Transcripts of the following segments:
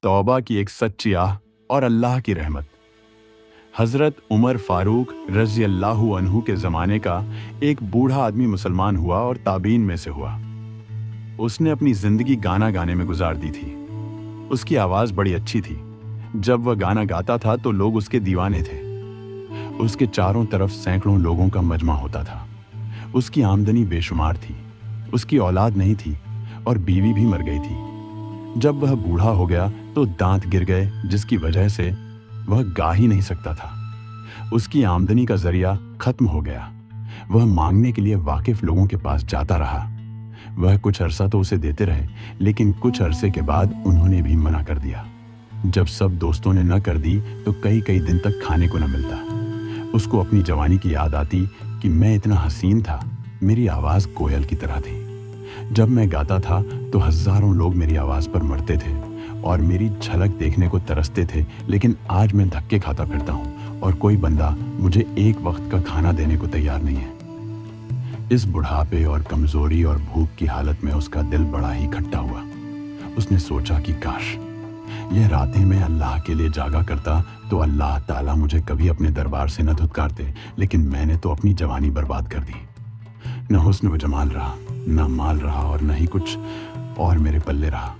तौबा की एक सच्ची आह और अल्लाह की रहमत। हज़रत उमर फ़ारूक रज़ी अल्लाहु अन्हु के ज़माने का एक बूढ़ा आदमी मुसलमान हुआ और ताबीन में से हुआ। उसने अपनी ज़िंदगी गाना गाने में गुजार दी थी। उसकी आवाज़ बड़ी अच्छी थी। जब वह गाना गाता था तो लोग उसके दीवाने थे। उसके चारों तरफ सैकड़ों लोगों का मजमा होता था। उसकी आमदनी बेशुमार थी। उसकी औलाद नहीं थी और बीवी भी मर गई थी। जब वह बूढ़ा हो गया तो दांत गिर गए, जिसकी वजह से वह गा ही नहीं सकता था। उसकी आमदनी का जरिया खत्म हो गया। वह मांगने के लिए वाकिफ लोगों के पास जाता रहा। वह कुछ अरसा तो उसे देते रहे, लेकिन कुछ अरसे के बाद उन्होंने भी मना कर दिया। जब सब दोस्तों ने न कर दी तो कई कई दिन तक खाने को न मिलता। उसको अपनी जवानी की याद आती कि मैं इतना हसीन था, मेरी आवाज़ कोयल की तरह थी। जब मैं गाता था तो हज़ारों लोग मेरी आवाज़ पर मरते थे और मेरी झलक देखने को तरसते थे, लेकिन आज मैं धक्के खाता फिरता हूँ और कोई बंदा मुझे एक वक्त का खाना देने को तैयार नहीं है। इस बुढ़ापे और कमज़ोरी और भूख की हालत में उसका दिल बड़ा ही खट्टा हुआ। उसने सोचा कि काश यह रातें मैं अल्लाह के लिए जागा करता तो अल्लाह ताला मुझे कभी अपने दरबार से न धुतकारते, लेकिन मैंने तो अपनी जवानी बर्बाद कर दी। न हुस्न व जमाल रहा, न माल रहा और न ही कुछ और मेरे पल्ले रहा।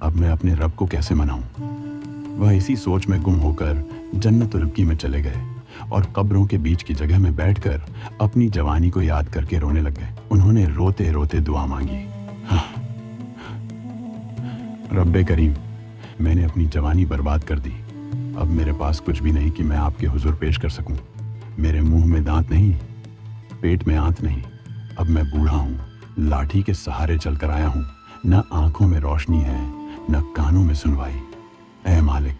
अब मैं अपने रब को कैसे मनाऊं? वह इसी सोच में गुम होकर जन्नतुल बकी में चले गए और कब्रों के बीच की जगह में बैठकर अपनी जवानी को याद करके रोने लग गए। उन्होंने रोते रोते दुआ मांगी, रब्बे करीम, मैंने अपनी जवानी बर्बाद कर दी। अब मेरे पास कुछ भी नहीं कि मैं आपके हुजूर पेश कर सकूं। मेरे मुंह में दांत नहीं, पेट में आंत नहीं। अब मैं बूढ़ा हूँ, लाठी के सहारे चलकर आया हूँ। न आंखों में रोशनी है, न कानों में सुनवाई। ऐ मालिक,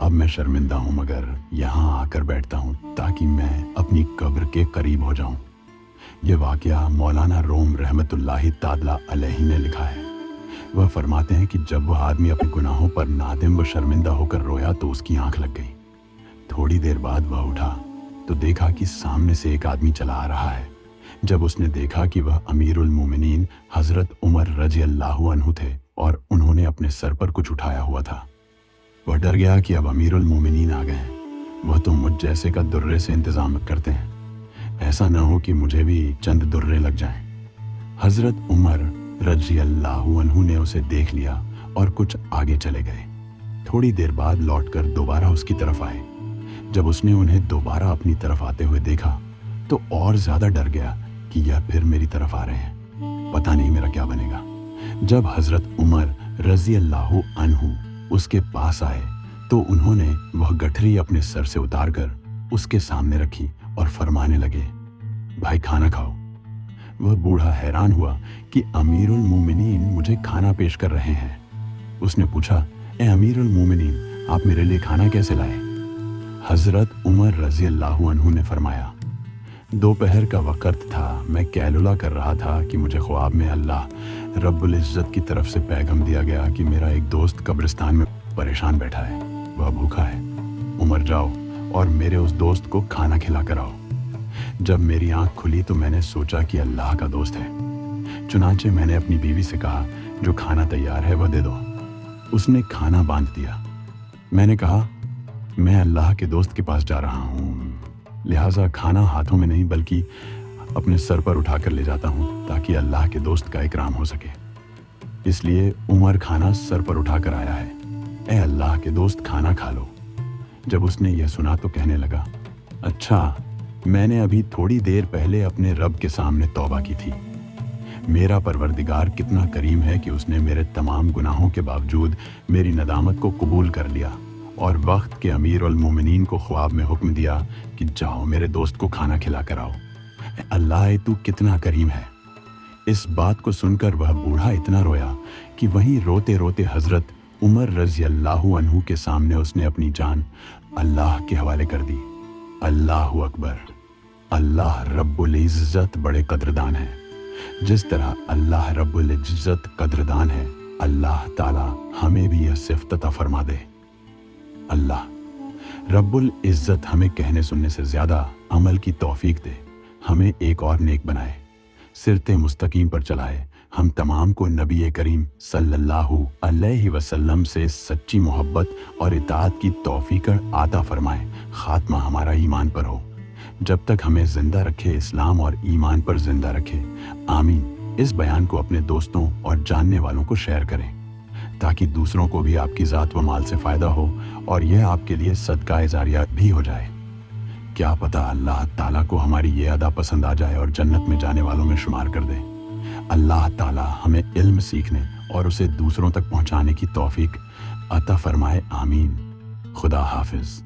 अब मैं शर्मिंदा हूँ, मगर यहाँ आकर बैठता हूँ ताकि मैं अपनी कब्र के करीब हो जाऊँ। ये वाक़या मौलाना रोम रहमतुल्लाहि ताला अलैहि ने लिखा है। वह फरमाते हैं कि जब वह आदमी अपने गुनाहों पर नादिम व शर्मिंदा होकर रोया तो उसकी आंख लग गई। थोड़ी देर बाद वह उठा तो देखा कि सामने से एक आदमी चला आ रहा है। जब उसने देखा कि वह अमीरुल मोमिनीन हज़रत उमर रज़ी अल्लाहु अन्हु थे और उन्होंने अपने सर पर कुछ उठाया हुआ था, वह डर गया कि अब अमीरुल मोमिनीन आ गए हैं। वह तो मुझ जैसे का दुर्रे से इंतज़ाम करते हैं, ऐसा न हो कि मुझे भी चंद दुर्रे लग जाएं। हज़रत उमर रज़ी अल्लाहु अन्हु ने उसे देख लिया और कुछ आगे चले गए। थोड़ी देर बाद लौटकर दोबारा उसकी तरफ आए। जब उसने उन्हें दोबारा अपनी तरफ आते हुए देखा तो और ज़्यादा डर गया कि यह फिर मेरी तरफ आ रहे हैं, पता नहीं मेरा क्या बनेगा। जब हज़रत उमर रज़ी अल्लाहु अन्हु उसके पास आए तो उन्होंने वह गठरी अपने सर से उतारकर उसके सामने रखी और फरमाने लगे, भाई खाना खाओ। वह बूढ़ा हैरान हुआ कि अमीरुल मोमिनीन मुझे खाना पेश कर रहे हैं। उसने पूछा, ए अमीरुल मोमिनीन, आप मेरे लिए खाना कैसे लाए? हज़रत उमर रज़ी अल्लाहु अन्हु ने फरमाया, दोपहर का वक़्त था, मैं कैलुला कर रहा था कि मुझे ख्वाब में अल्लाह रब्बुल इज़्ज़त की तरफ से पैगाम दिया गया कि मेरा एक दोस्त कब्रिस्तान में परेशान बैठा है, वह भूखा है। उमर जाओ और मेरे उस दोस्त को खाना खिला कर आओ। जब मेरी आंख खुली तो मैंने सोचा कि अल्लाह का दोस्त है। चुनांचे मैंने अपनी बीवी से कहा, जो खाना तैयार है वह दे दो। उसने खाना बांध दिया। मैंने कहा, मैं अल्लाह के दोस्त के पास जा रहा हूँ, लिहाजा खाना हाथों में नहीं बल्कि अपने सर पर उठा कर ले जाता हूँ ताकि अल्लाह के दोस्त का इकराम हो सके। इसलिए उमर खाना सर पर उठा कर आया है। ए अल्लाह के दोस्त, खाना खा लो। जब उसने यह सुना तो कहने लगा, अच्छा, मैंने अभी थोड़ी देर पहले अपने रब के सामने तौबा की थी। मेरा परवरदिगार कितना करीम है कि उसने मेरे तमाम गुनाहों के बावजूद मेरी नदामत को कबूल कर लिया और वक्त के अमीर अल मोमिनीन को ख्वाब में हुक्म दिया कि जाओ मेरे दोस्त को खाना खिला कर आओ। अल्लाह, तू कितना करीम है। इस बात को सुनकर वह बूढ़ा इतना रोया कि वहीं रोते रोते हज़रत उमर रज़ी अल्लाहु अन्हु के सामने उसने अपनी जान अल्लाह के हवाले कर दी। अल्लाहु अकबर। अल्लाह रब्बुल इज़्ज़त बड़े कद्रदान है। जिस तरह अल्लाह रब्बुल इज़्ज़त कद्रदान है, अल्लाह ताला हमें भी यह सिफ़त अता फरमा दे। अल्लाह रब्बुल इज़्ज़त हमें कहने सुनने से ज़्यादा अमल की तौफीक दे, हमें एक और नेक बनाए, सिरते मुस्तकीम पर चलाए, ہم تمام کو نبی کریم صلی اللہ علیہ وسلم سے سچی محبت اور اطاعت کی توفیق عطا فرمائے۔ خاتمہ ہمارا ایمان پر ہو، جب تک ہمیں زندہ رکھے اسلام اور ایمان پر زندہ رکھے، آمین۔ اس بیان کو اپنے دوستوں اور جاننے والوں کو شیئر کریں تاکہ دوسروں کو بھی آپ کی ذات و مال سے فائدہ ہو اور یہ آپ کے لیے صدقہ جاریہ بھی ہو جائے۔ کیا پتہ اللہ تعالیٰ کو ہماری یہ ادا پسند آ جائے اور جنت میں جانے والوں میں شمار کر دے۔ اللہ تعالیٰ ہمیں علم سیکھنے اور اسے دوسروں تک پہنچانے کی توفیق عطا فرمائے، آمین۔ خدا حافظ۔